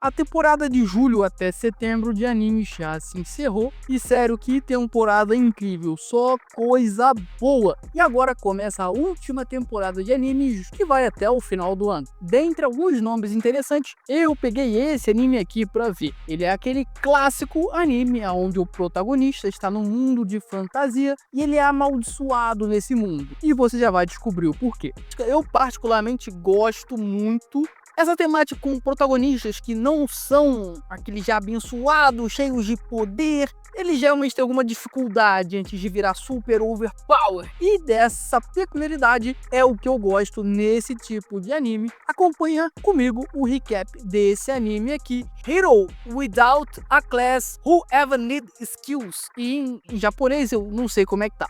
A temporada de julho até setembro de anime já se encerrou e sério que temporada incrível, só coisa boa. E agora começa a última temporada de animes que vai até o final do ano. Dentre alguns nomes interessantes, eu peguei esse anime aqui pra ver. Ele é aquele clássico anime onde o protagonista está num mundo de fantasia e ele é amaldiçoado nesse mundo. E você já vai descobrir o porquê. Eu particularmente gosto muito essa temática com protagonistas que não são aqueles já abençoados, cheios de poder. Eles geralmente têm alguma dificuldade antes de virar super overpower. E dessa peculiaridade é o que eu gosto nesse tipo de anime. Acompanha comigo o recap desse anime aqui. Hero Without a Class Who Ever Need Skills. E em japonês eu não sei como é que tá.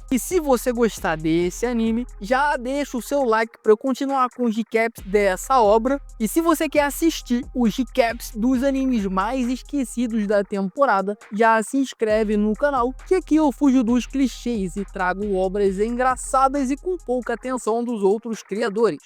E se você gostar desse anime, já deixa o seu like para eu continuar com os recaps dessa obra. E se você quer assistir os recaps dos animes mais esquecidos da temporada, já se inscreve no canal, que aqui eu fujo dos clichês e trago obras engraçadas e com pouca atenção dos outros criadores.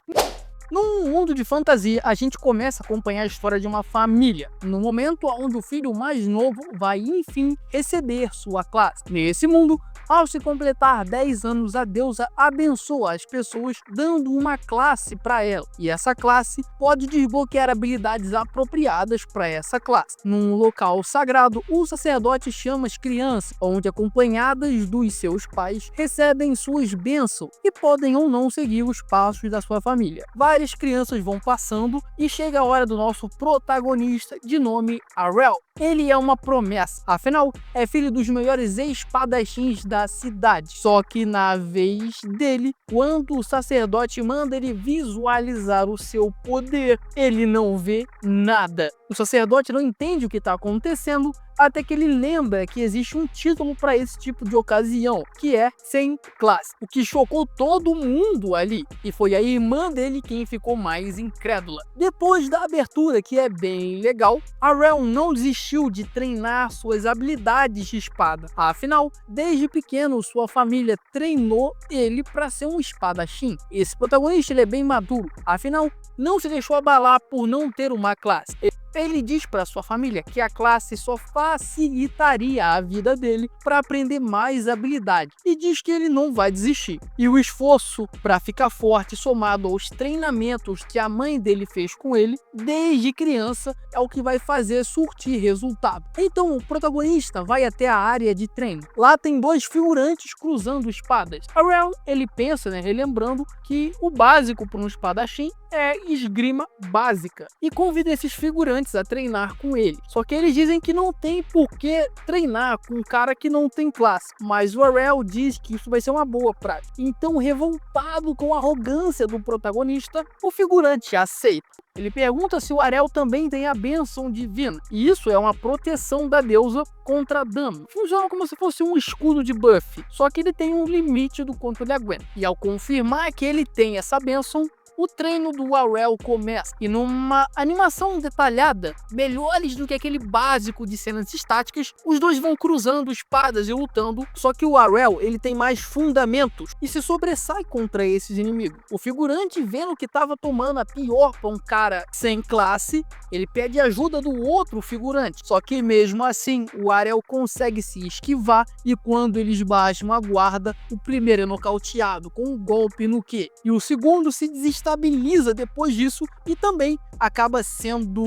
Num mundo de fantasia, a gente começa a acompanhar a história de uma família, no momento onde o filho mais novo vai, enfim, receber sua classe. Nesse mundo, ao se completar 10 anos, a deusa abençoa as pessoas dando uma classe para ela. E essa classe pode desbloquear habilidades apropriadas para essa classe. Num local sagrado, o sacerdote chama as crianças, onde acompanhadas dos seus pais, recebem suas bênçãos e podem ou não seguir os passos da sua família. Várias crianças vão passando e chega a hora do nosso protagonista de nome Arel. Ele é uma promessa, afinal é filho dos melhores espadachins da cidade. Só que na vez dele, quando o sacerdote manda ele visualizar o seu poder, ele não vê nada. O sacerdote não entende o que está acontecendo, até que ele lembra que existe um título para esse tipo de ocasião, que é sem classe, o que chocou todo mundo ali, e foi a irmã dele quem ficou mais incrédula. Depois da abertura, que é bem legal, Arel não desistiu de treinar suas habilidades de espada. Afinal, desde pequeno sua família treinou ele para ser um espadachim. Esse protagonista ele é bem maduro, afinal não se deixou abalar por não ter uma classe. Ele diz para sua família que a classe só facilitaria a vida dele para aprender mais habilidades e diz que ele não vai desistir. E o esforço para ficar forte, somado aos treinamentos que a mãe dele fez com ele desde criança, é o que vai fazer surtir resultado. Então o protagonista vai até a área de treino. Lá tem dois figurantes cruzando espadas. Arel, ele pensa, relembrando que o básico para um espadachim é esgrima básica e convida esses figurantes a treinar com ele. Só que eles dizem que não tem por que treinar com um cara que não tem classe, mas o Arel diz que isso vai ser uma boa prática. Então, revoltado com a arrogância do protagonista, o figurante aceita. Ele pergunta se o Arel também tem a bênção divina, e isso é uma proteção da deusa contra dano. Funciona como se fosse um escudo de buff, só que ele tem um limite do quanto ele aguenta. E ao confirmar que ele tem essa bênção, o treino do Arel começa, e numa animação detalhada, melhores do que aquele básico de cenas estáticas, os dois vão cruzando espadas e lutando, só que o Arel ele tem mais fundamentos e se sobressai contra esses inimigos. O figurante, vendo que estava tomando a pior para um cara sem classe, ele pede ajuda do outro figurante, só que mesmo assim o Arel consegue se esquivar e quando eles baixam a guarda, o primeiro é nocauteado com um golpe no Q e o segundo se desestabiliza depois disso e também acaba sendo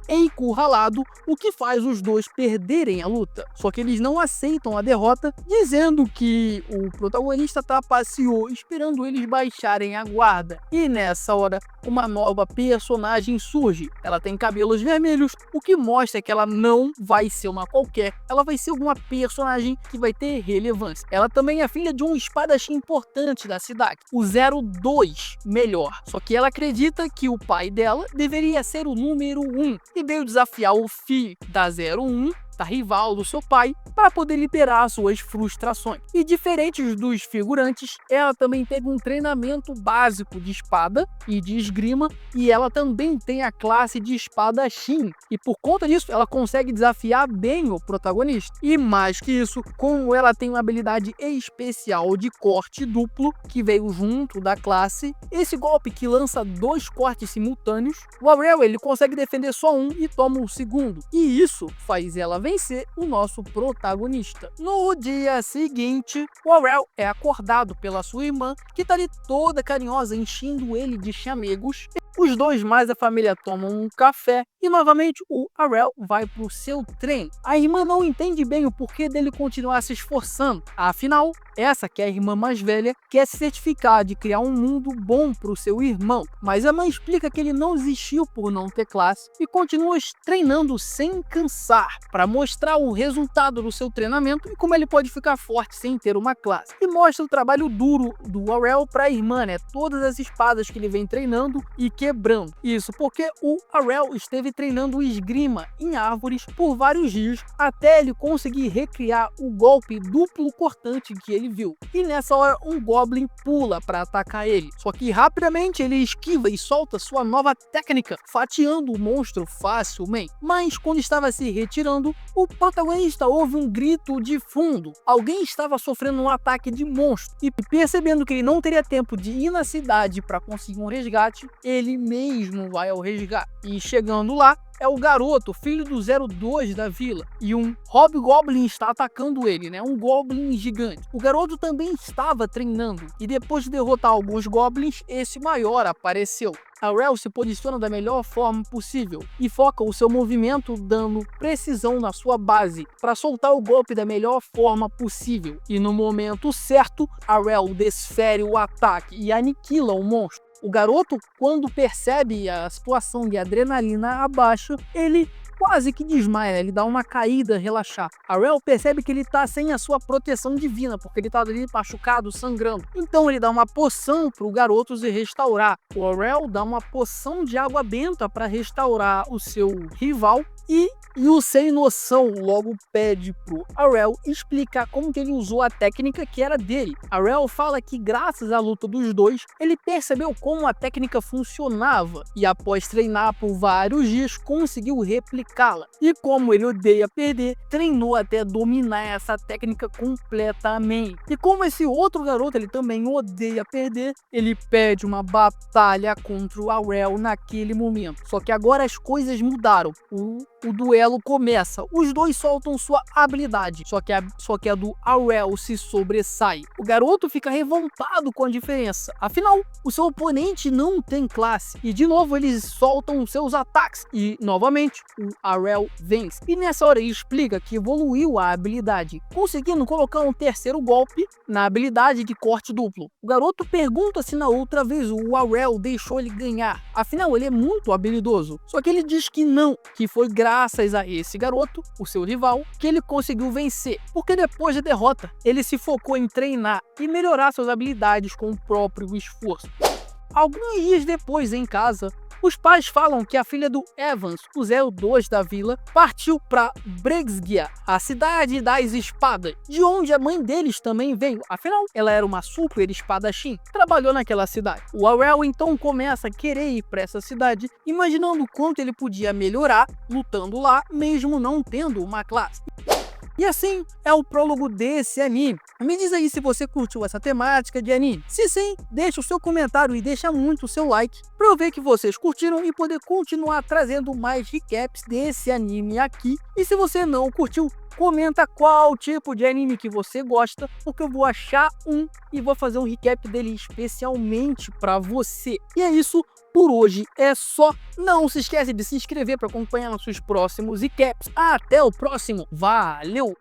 encurralado, o que faz os dois perderem a luta. Só que eles não aceitam a derrota, dizendo que o protagonista trapaceou, esperando eles baixarem a guarda. E nessa hora, uma nova personagem surge. Ela tem cabelos vermelhos, o que mostra que ela não vai ser uma qualquer, ela vai ser uma personagem que vai ter relevância. Ela também é filha de um espadachim importante da cidade, o 02 melhor. Só que ela acredita que o pai dela deveria ser o número 1 e veio desafiar o filho da 01 da rival do seu pai para poder liberar suas frustrações. E diferentes dos figurantes, ela também teve um treinamento básico de espada e de esgrima, e ela também tem a classe de espadachim, e por conta disso ela consegue desafiar bem o protagonista. E mais que isso, como ela tem uma habilidade especial de corte duplo que veio junto da classe, esse golpe que lança 2 cortes simultâneos, o Aurel ele consegue defender só um e toma o segundo, e isso faz ela vencer o nosso protagonista. No dia seguinte, o Aurel é acordado pela sua irmã, que tá ali toda carinhosa, enchendo ele de chamegos. Os dois mais a família tomam um café e novamente o Aurel vai pro seu treino. A irmã não entende bem o porquê dele continuar se esforçando. Afinal, essa que é a irmã mais velha quer se certificar de criar um mundo bom pro seu irmão. Mas a mãe explica que ele não desistiu por não ter classe e continua treinando sem cansar para mostrar o resultado do seu treinamento e como ele pode ficar forte sem ter uma classe. E mostra o trabalho duro do Aurel para a irmã, né? Todas as espadas que ele vem treinando e quebrando. Isso porque o Aurel esteve treinando esgrima em árvores por vários dias até ele conseguir recriar o golpe duplo cortante que ele viu. E nessa hora um Goblin pula para atacar ele. Só que rapidamente ele esquiva e solta sua nova técnica, fatiando o monstro facilmente. Mas quando estava se retirando, o protagonista ouve um grito de fundo. Alguém estava sofrendo um ataque de monstro e percebendo que ele não teria tempo de ir na cidade para conseguir um resgate, ele mesmo vai ao resgate. E chegando lá, é o garoto, filho do 02 da vila, e um Hobgoblin está atacando ele, né? Um Goblin gigante. O garoto também estava treinando, e depois de derrotar alguns Goblins, esse maior apareceu. Aurel se posiciona da melhor forma possível e foca o seu movimento dando precisão na sua base para soltar o golpe da melhor forma possível. E no momento certo, Aurel desfere o ataque e aniquila o monstro. O garoto, quando percebe a situação de adrenalina abaixa, ele quase que desmaia, ele dá uma caída, relaxar. Aurel percebe que ele está sem a sua proteção divina, porque ele está ali machucado, sangrando. Então ele dá uma poção para o garoto se restaurar. O Aurel dá uma poção de água benta para restaurar o seu rival. E o sem noção logo pede pro Aurel explicar como que ele usou a técnica que era dele. Aurel fala que graças à luta dos dois, ele percebeu como a técnica funcionava e após treinar por vários dias conseguiu replicá-la. E como ele odeia perder, treinou até dominar essa técnica completamente. E como esse outro garoto ele também odeia perder, ele pede uma batalha contra o Aurel naquele momento. Só que agora as coisas mudaram. O duelo começa, os dois soltam sua habilidade, só que a do Aurel se sobressai. O garoto fica revoltado com a diferença, afinal, o seu oponente não tem classe, e de novo eles soltam seus ataques, e novamente o Aurel vence. E nessa hora ele explica que evoluiu a habilidade, conseguindo colocar um terceiro golpe na habilidade de corte duplo. O garoto pergunta se na outra vez o Aurel deixou ele ganhar, afinal ele é muito habilidoso, só que ele diz que não, que foi graças a esse garoto, o seu rival, que ele conseguiu vencer, porque depois da derrota, ele se focou em treinar e melhorar suas habilidades com o próprio esforço. Alguns dias depois, em casa, os pais falam que a filha do Evans, o 02 da vila, partiu para Brexgia, a cidade das espadas, de onde a mãe deles também veio. Afinal, ela era uma super espadachim, trabalhou naquela cidade. O Aurel então começa a querer ir para essa cidade, imaginando quanto ele podia melhorar lutando lá, mesmo não tendo uma classe. E assim é o prólogo desse anime. Me diz aí se você curtiu essa temática de anime. Se sim, deixa o seu comentário e deixa muito o seu like para eu ver que vocês curtiram e poder continuar trazendo mais recaps desse anime aqui. E se você não curtiu, comenta qual tipo de anime que você gosta, porque eu vou achar um e vou fazer um recap dele especialmente para você. E é isso. Por hoje é só. Não se esquece de se inscrever para acompanhar nossos próximos recaps. Até o próximo. Valeu!